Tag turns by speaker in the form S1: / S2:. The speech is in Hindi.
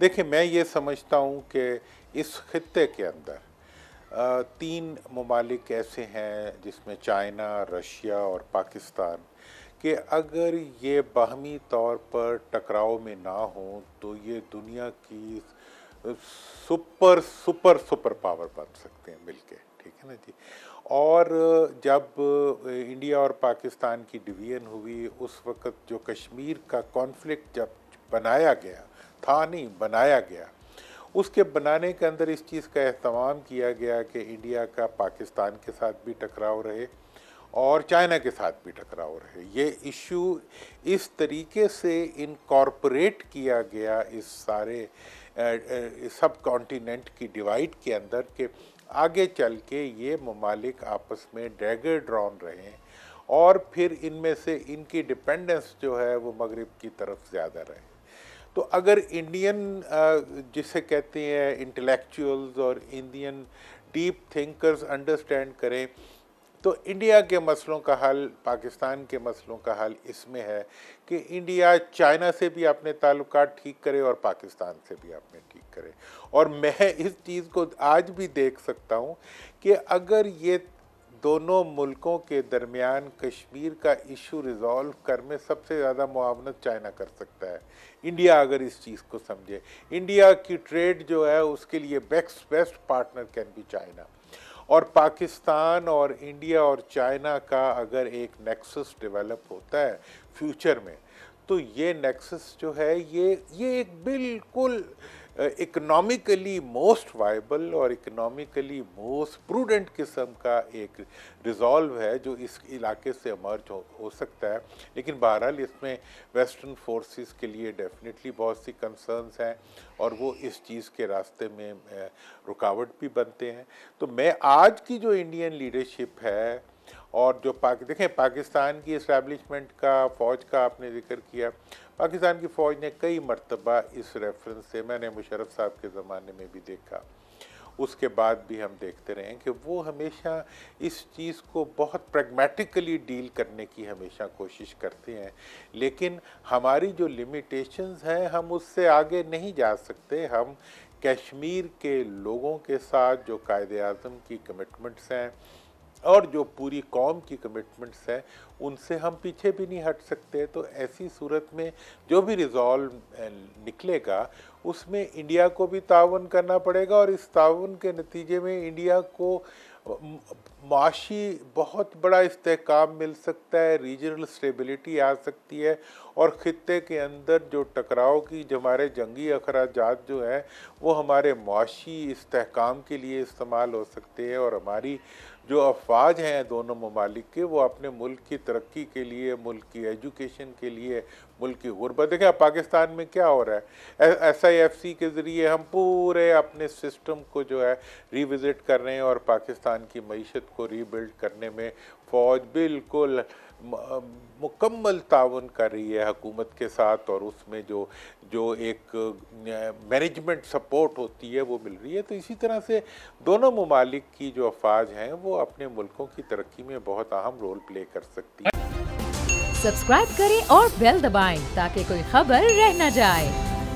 S1: देखिए, मैं ये समझता हूँ कि इस खित्ते के अंदर 3 ममालिक ऐसे हैं जिसमें चाइना, रशिया और पाकिस्तान कि अगर ये बाहमी तौर पर टकराव में ना हों तो ये दुनिया की सुपर सुपर सुपर पावर बन सकते हैं मिलके, ठीक है ना जी। और जब इंडिया और पाकिस्तान की डिवीज़न हुई उस वक़्त जो कश्मीर का कॉन्फ्लिक्ट जब बनाया गया था, नहीं बनाया गया, उसके बनाने के अंदर इस चीज़ का एहतमाम किया गया कि इंडिया का पाकिस्तान के साथ भी टकराव रहे और चाइना के साथ भी टकराव रहे। ये इशू इस तरीके से इनकॉर्पोरेट किया गया इस सारे सब कॉन्टिनेंट की डिवाइड के अंदर कि आगे चल के ये ममालिक आपस में डैगर ड्रॉन रहे और फिर इनमें से इनकी डिपेंडेंस जो है वो मगरिब की तरफ ज़्यादा रहे। तो अगर इंडियन जिसे कहते हैं इंटेलेक्चुअल्स और इंडियन डीप थिंकर्स अंडरस्टैंड करें तो इंडिया के मसलों का हल, पाकिस्तान के मसलों का हल इसमें है कि इंडिया चाइना से भी अपने ताल्लुकात ठीक करे और पाकिस्तान से भी अपने ठीक करे। और मैं इस चीज़ को आज भी देख सकता हूँ कि अगर ये दोनों मुल्कों के दरमियान कश्मीर का इशू रिज़ॉल्व कर में सबसे ज़्यादा मुआवनत चाइना कर सकता है, इंडिया अगर इस चीज़ को समझे। इंडिया की ट्रेड जो है उसके लिए best partner can be China. और पाकिस्तान और इंडिया और चाइना का अगर एक नेक्सस डेवलप होता है फ्यूचर में तो ये नेक्सस जो है ये एक बिल्कुल इकोनॉमिकली मोस्ट वाइबल और इकोनॉमिकली मोस्ट प्रूडेंट किस्म का एक रिजॉल्व है जो इस इलाके से इमर्ज हो सकता है। लेकिन बहरहाल इसमें वेस्टर्न फोर्सेस के लिए डेफिनेटली बहुत सी कंसर्न्स हैं और वो इस चीज़ के रास्ते में रुकावट भी बनते हैं। तो मैं आज की जो इंडियन लीडरशिप है और जो देखें पाकिस्तान की इस्टेब्लिशमेंट का फ़ौज का आपने जिक्र किया, पाकिस्तान की फ़ौज ने कई मरतबा इस रेफरेंस से, मैंने मुशर्रफ साहब के ज़माने में भी देखा, उसके बाद भी हम देखते रहे कि वो हमेशा इस चीज़ को बहुत प्रैग्मेटिकली डील करने की हमेशा कोशिश करते हैं। लेकिन हमारी जो लिमिटेशंस हैं हम उससे आगे नहीं जा सकते। हम कश्मीर के लोगों के साथ जो कायदे आज़म की कमिटमेंट्स हैं और जो पूरी कौम की कमिटमेंट्स हैं उनसे हम पीछे भी नहीं हट सकते। तो ऐसी सूरत में जो भी रिजॉल्व निकलेगा उसमें इंडिया को भी ताउन करना पड़ेगा और इस ताउन के नतीजे में इंडिया को माशी बहुत बड़ा इस्तेहकाम मिल सकता है, रीजनल स्टेबिलिटी आ सकती है और ख़ित्ते के अंदर जो टकराव की जो हमारे जंगी अखराजात जो हैं वो हमारे माशी इस्तेहकाम के लिए इस्तेमाल हो सकते हैं और हमारी जो अफवाज हैं दोनों ममालिक के वो अपने मुल्क की तरक्की के लिए, मुल्क की एजुकेशन के लिए, मुल्क की गुर्बत। देखिए पाकिस्तान में क्या हो रहा है, SIFC के ज़रिए हम पूरे अपने सिस्टम को जो है रिविज़िट कर रहे हैं और पाकिस्तान की मईशत को रीबिल्ड करने में फ़ौज बिल्कुल मुकम्मल ताउन कर रही है हुकूमत के साथ और उसमें जो एक मैनेजमेंट सपोर्ट होती है वो मिल रही है। तो इसी तरह से दोनों ममालिक की जो अफवाज हैं वो अपने मुल्कों की तरक्की में बहुत अहम रोल प्ले कर सकती है।
S2: सब्सक्राइब करें और बेल दबाएं ताकि कोई खबर रह न जाए।